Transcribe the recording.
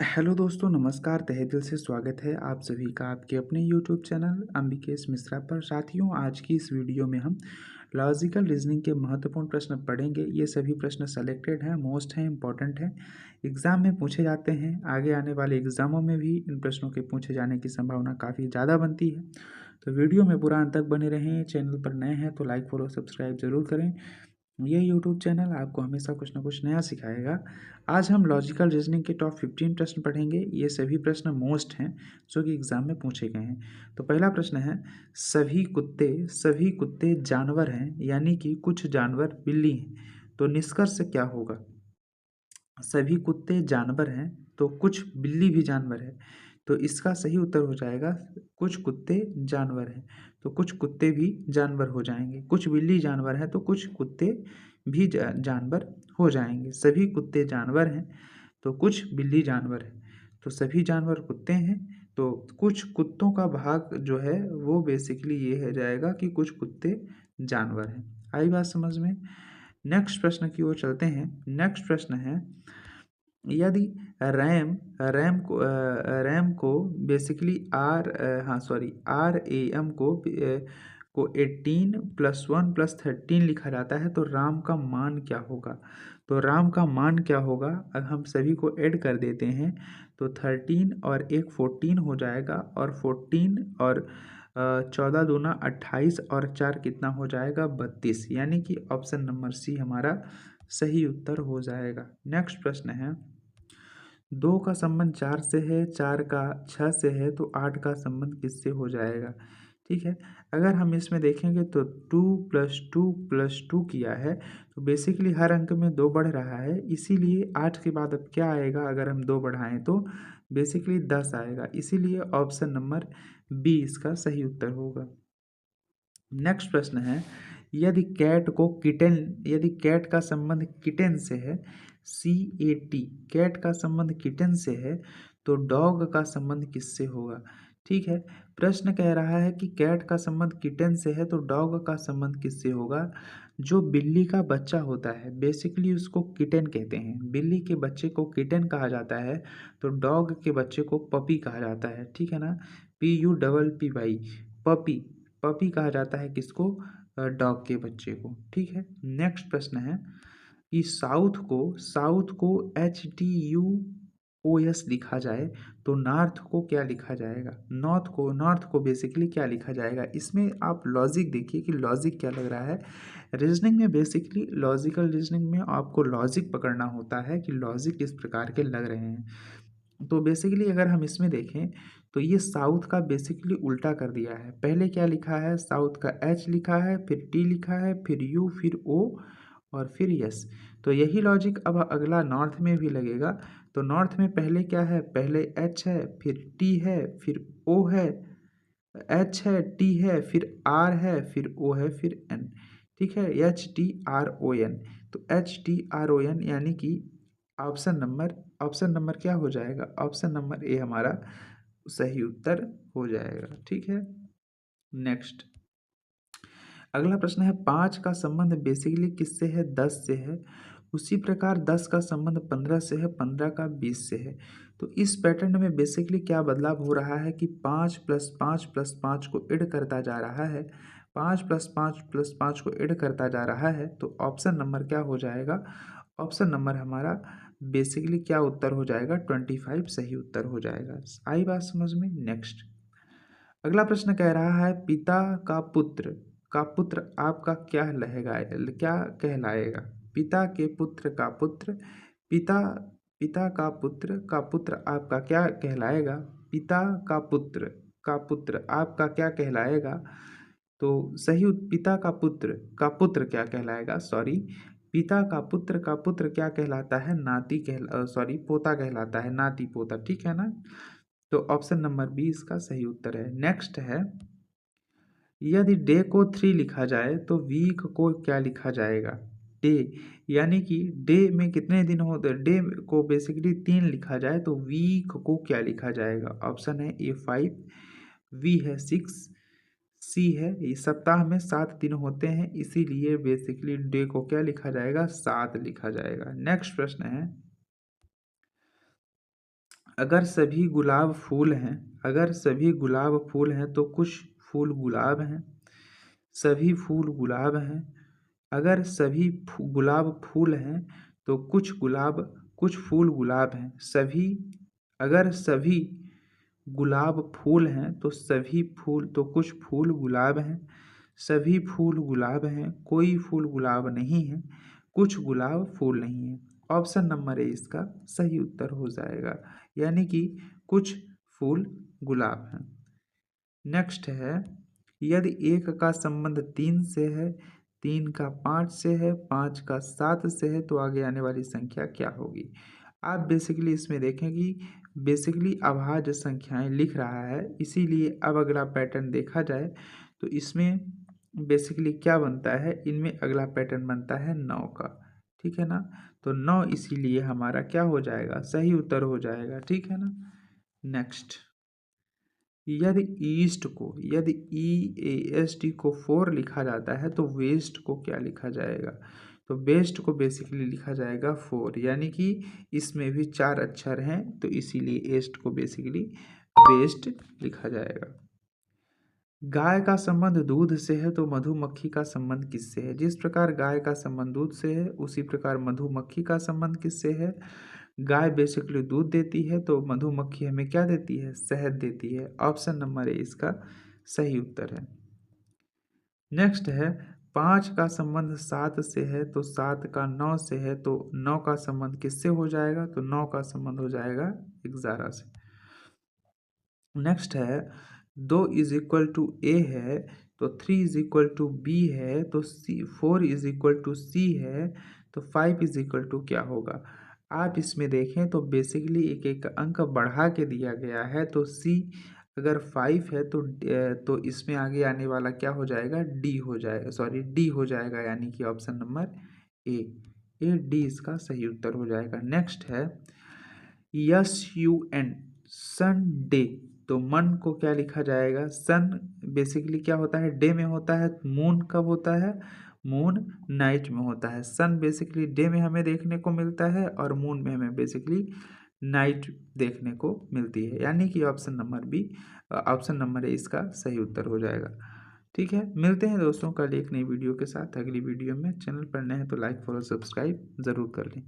Hello दोस्तों, नमस्कार। तहे दिल से स्वागत है आप सभी का आपके अपने यूट्यूब चैनल अंबिकेश मिश्रा पर। साथियों, आज की इस वीडियो में हम लॉजिकल रीजनिंग के महत्वपूर्ण प्रश्न पढ़ेंगे। ये सभी प्रश्न सेलेक्टेड हैं, मोस्ट हैं, इंपॉर्टेंट हैं, एग्ज़ाम में पूछे जाते हैं। आगे आने वाले एग्ज़ामों में भी इन प्रश्नों के पूछे जाने की संभावना काफ़ी ज़्यादा बनती है। तो वीडियो में पूरा अंत तक बने रहें। चैनल पर नए हैं तो लाइक, फॉलो, सब्सक्राइब ज़रूर करें। ये यूट्यूब चैनल आपको हमेशा कुछ ना कुछ नया सिखाएगा। आज हम लॉजिकल रीजनिंग के टॉप 15 प्रश्न पढ़ेंगे। ये सभी प्रश्न मोस्ट हैं जो कि एग्ज़ाम में पूछे गए हैं। तो पहला प्रश्न है, सभी कुत्ते जानवर हैं, यानी कि कुछ जानवर बिल्ली हैं, तो निष्कर्ष क्या होगा? सभी कुत्ते जानवर हैं तो कुछ बिल्ली भी जानवर है, तो इसका सही उत्तर हो जाएगा कुछ कुत्ते जानवर हैं, तो कुछ कुत्ते भी जानवर हो जाएंगे। कुछ बिल्ली जानवर है तो कुछ कुत्ते भी जानवर हो जाएंगे। सभी कुत्ते जानवर हैं तो कुछ बिल्ली जानवर है, तो सभी जानवर कुत्ते हैं, तो कुछ कुत्तों का भाग जो है वो बेसिकली ये है जाएगा कि कुछ कुत्ते जानवर हैं। आई बात समझ में? नेक्स्ट प्रश्न की ओर चलते हैं। नेक्स्ट प्रश्न है, यदि रैम रैम को बेसिकली आर ए एम को 18 + 1 + 13 लिखा जाता है, तो राम का मान क्या होगा? तो राम का मान क्या होगा? अब हम सभी को ऐड कर देते हैं तो 13 और एक 14 हो जाएगा, और 14 और 14 दूना 28 और 4 कितना हो जाएगा? 32, यानी कि ऑप्शन नंबर सी हमारा सही उत्तर हो जाएगा। नेक्स्ट प्रश्न है, 2 का संबंध 4 से है, 4 का 6 से है, तो 8 का संबंध किससे हो जाएगा? ठीक है, अगर हम इसमें देखेंगे तो 2 + 2 + 2 किया है, तो बेसिकली हर अंक में 2 बढ़ रहा है, इसीलिए 8 के बाद अब क्या आएगा? अगर हम 2 बढ़ाएं तो बेसिकली 10 आएगा, इसीलिए ऑप्शन नंबर बी इसका सही उत्तर होगा। नेक्स्ट प्रश्न है, यदि कैट का संबंध किटेन से है, CAT, कैट का संबंध किटेन से है, तो डॉग का संबंध किससे होगा? ठीक है, प्रश्न कह रहा है कि कैट का संबंध किटेन से है तो डॉग का संबंध किससे होगा? जो बिल्ली का बच्चा होता है बेसिकली उसको किटेन कहते हैं। बिल्ली के बच्चे को किटेन कहा जाता है, तो डॉग के बच्चे को पपी कहा जाता है। ठीक है ना, PUPPY, पपी। पपी कहा जाता है किसको? डॉग के बच्चे को। ठीक है, नेक्स्ट प्रश्न है कि साउथ को HTUOS लिखा जाए तो नॉर्थ को क्या लिखा जाएगा? नॉर्थ को बेसिकली क्या लिखा जाएगा? इसमें आप लॉजिक देखिए कि लॉजिक क्या लग रहा है। रीजनिंग में बेसिकली लॉजिकल रीजनिंग में आपको लॉजिक पकड़ना होता है कि लॉजिक किस प्रकार के लग रहे हैं। तो बेसिकली अगर हम इसमें देखें तो ये साउथ का बेसिकली उल्टा कर दिया है। पहले क्या लिखा है? साउथ का H लिखा है, फिर T लिखा है, फिर U, फिर O और फिर यस। तो यही लॉजिक अब अगला नॉर्थ में भी लगेगा। तो नॉर्थ में पहले क्या है? पहले H है, फिर T है, फिर O है, H है, T है, फिर R है, फिर O है, फिर N। ठीक है, HTRON। तो HTRON यानी कि ऑप्शन नंबर क्या हो जाएगा? ऑप्शन नंबर ए हमारा सही उत्तर हो जाएगा। ठीक है, नेक्स्ट अगला प्रश्न है, 5 का संबंध बेसिकली किससे है? 10 से है। उसी प्रकार 10 का संबंध 15 से है, 15 का 20 से है। तो इस पैटर्न में बेसिकली क्या बदलाव हो रहा है कि 5 + 5 + 5 को ऐड करता जा रहा है। 5 + 5 + 5 को ऐड करता जा रहा है, तो ऑप्शन नंबर क्या हो जाएगा? ऑप्शन नंबर हमारा बेसिकली क्या उत्तर हो जाएगा? 25 सही उत्तर हो जाएगा। आई बात समझ में? नेक्स्ट अगला प्रश्न कह रहा है, पिता का पुत्र आपका क्या कहलाएगा? पिता के पुत्र का पुत्र, पिता पिता का पुत्र आपका क्या कहलाएगा? पिता का पुत्र आपका क्या कहलाएगा? तो पिता का पुत्र क्या कहलाएगा? सॉरी, पिता का पुत्र क्या कहलाता है? पोता कहलाता है, नाती पोता। ठीक है ना, तो ऑप्शन नंबर बी इसका सही उत्तर है। नेक्स्ट है, यदि डे को 3 लिखा जाए तो वीक को क्या लिखा जाएगा? डे, यानी कि डे में कितने दिन होते हैं? डे को बेसिकली 3 लिखा जाए तो वीक को क्या लिखा जाएगा? ऑप्शन है ए 5, बी है 6, सी है ये सप्ताह में 7 दिन होते हैं, इसीलिए बेसिकली डे को क्या लिखा जाएगा? 7 लिखा जाएगा। नेक्स्ट प्रश्न है, अगर सभी गुलाब फूल हैं, अगर सभी गुलाब फूल हैं तो कुछ फूल गुलाब हैं। सभी फूल गुलाब हैं। अगर सभी गुलाब फूल हैं तो कुछ फूल गुलाब हैं। अगर सभी गुलाब फूल हैं तो कुछ फूल गुलाब हैं। सभी फूल गुलाब हैं, कोई फूल गुलाब नहीं है, कुछ गुलाब फूल नहीं है। ऑप्शन नंबर ए इसका सही उत्तर हो जाएगा, यानी कि कुछ फूल गुलाब हैं। नेक्स्ट है, यदि 1 का संबंध 3 से है, 3 का 5 से है, 5 का 7 से है तो आगे आने वाली संख्या क्या होगी। आप बेसिकली इसमें देखें कि बेसिकली अभाज्य संख्याएं लिख रहा है, इसीलिए अब अगला पैटर्न देखा जाए तो इसमें बेसिकली क्या बनता है, इनमें अगला पैटर्न बनता है 9 का। ठीक है ना, तो 9 इसीलिए हमारा क्या हो जाएगा, सही उत्तर हो जाएगा। ठीक है ना। नेक्स्ट, यदि EAST को 4 लिखा जाता है तो वेस्ट को क्या लिखा जाएगा। तो वेस्ट को बेसिकली लिखा जाएगा 4, यानी कि इसमें भी 4 अक्षर हैं तो इसीलिए ईस्ट को बेसिकली वेस्ट लिखा जाएगा। गाय का संबंध दूध से है तो मधुमक्खी का संबंध किससे है। जिस प्रकार गाय का संबंध दूध से है उसी प्रकार मधुमक्खी का संबंध किससे है। गाय बेसिकली दूध देती है तो मधुमक्खी हमें क्या देती है, शहद देती है। ऑप्शन नंबर ए इसका सही उत्तर है। नेक्स्ट है, 5 का संबंध 7 से है तो 7 का 9 से है तो 9 का संबंध किससे हो जाएगा, तो 9 का संबंध हो जाएगा 11 से। नेक्स्ट है, 2 इज इक्वल टू ए है तो 3 इज इक्वल टू बी है तो 4 इज इक्वल टू सी है तो 5 इज इक्वल टू क्या होगा। आप इसमें देखें तो बेसिकली एक एक अंक बढ़ा के दिया गया है, तो सी अगर 5 है तो इसमें आगे आने वाला क्या हो जाएगा, डी हो जाएगा, सॉरी डी हो जाएगा, यानी कि ऑप्शन नंबर डी इसका सही उत्तर हो जाएगा। नेक्स्ट है, SUN संडे, तो मन को क्या लिखा जाएगा। सन बेसिकली क्या होता है, डे में होता है। मून कब होता है, मून नाइट में होता है। सन बेसिकली डे में हमें देखने को मिलता है और मून में हमें बेसिकली नाइट देखने को मिलती है, यानी कि ऑप्शन नंबर ए इसका सही उत्तर हो जाएगा। ठीक है, मिलते हैं दोस्तों कल एक नई वीडियो के साथ। अगली वीडियो में, चैनल पर नए हैं तो लाइक फॉलो सब्सक्राइब ज़रूर कर लें।